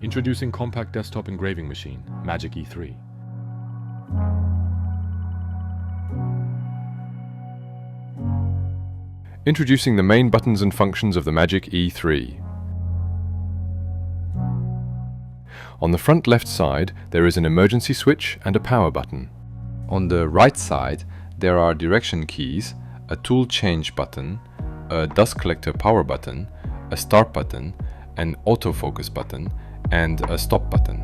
Introducing compact desktop engraving machine, Magic E3. Introducing the main buttons and functions of the Magic E3. On the front left side, there is an emergency switch and a power button. On the right side, there are direction keys, a tool change button, a dust collector power button, a start button, an autofocus button, and a stop button.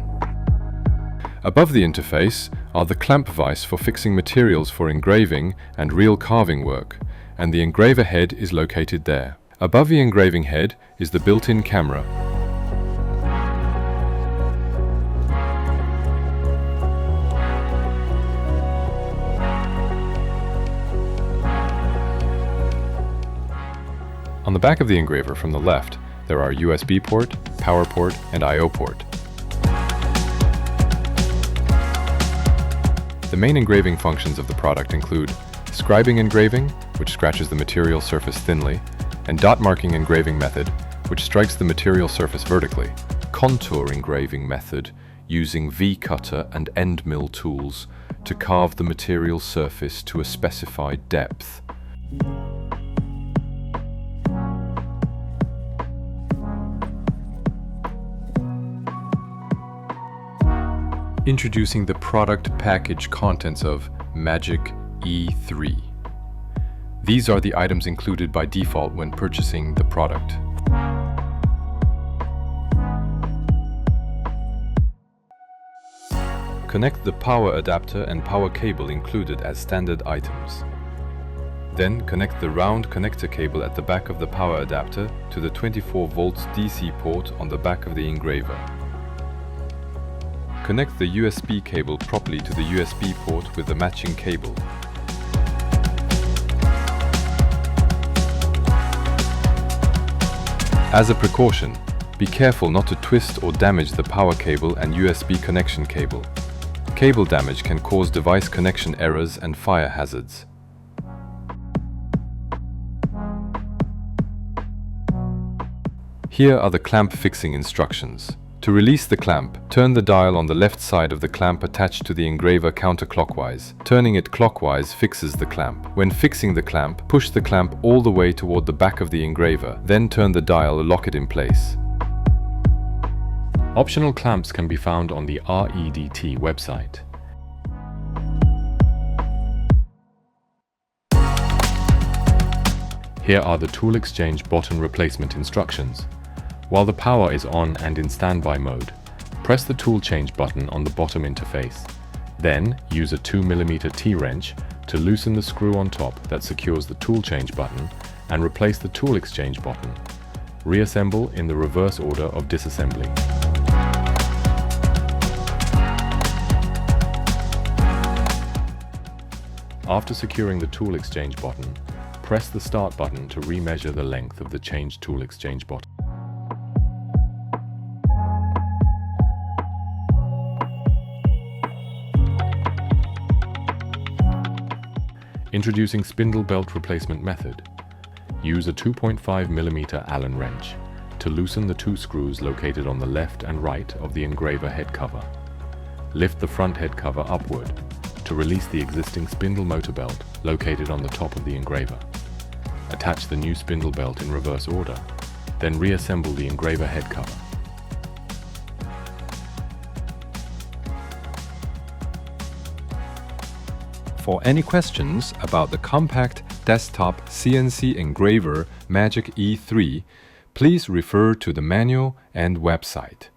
Above the interface are the clamp vise for fixing materials for engraving and real carving work, and the engraver head is located there. Above the engraving head is the built-in camera. On the back of the engraver from the left, there are USB port, power port, and I/O port. The main engraving functions of the product include scribing engraving, which scratches the material surface thinly, and dot marking engraving method, which strikes the material surface vertically. Contour engraving method, using V-cutter and end mill tools to carve the material surface to a specified depth. Introducing the product package contents of Magic E3. These are the items included by default when purchasing the product. Connect the power adapter and power cable included as standard items. Then connect the round connector cable at the back of the power adapter to the 24 volts DC port on the back of the engraver. Connect the USB cable properly to the USB port with the matching cable. As a precaution, be careful not to twist or damage the power cable and USB connection cable. Cable damage can cause device connection errors and fire hazards. Here are the clamp fixing instructions. To release the clamp, turn the dial on the left side of the clamp attached to the engraver counterclockwise. Turning it clockwise fixes the clamp. When fixing the clamp, push the clamp all the way toward the back of the engraver, then turn the dial to lock it in place. Optional clamps can be found on the REDT website. Here are the tool exchange button replacement instructions. While the power is on and in standby mode, press the tool change button on the bottom interface. Then use a 2mm T-wrench to loosen the screw on top that secures the tool change button and replace the tool exchange button. Reassemble in the reverse order of disassembly. After securing the tool exchange button, press the start button to remeasure the length of the change tool exchange button. Introducing spindle belt replacement method. Use a 2.5mm Allen wrench to loosen the two screws located on the left and right of the engraver head cover. Lift the front head cover upward to release the existing spindle motor belt located on the top of the engraver. Attach the new spindle belt in reverse order, then reassemble the engraver head cover. For any questions about the compact desktop CNC engraver Magic E3, please refer to the manual and website.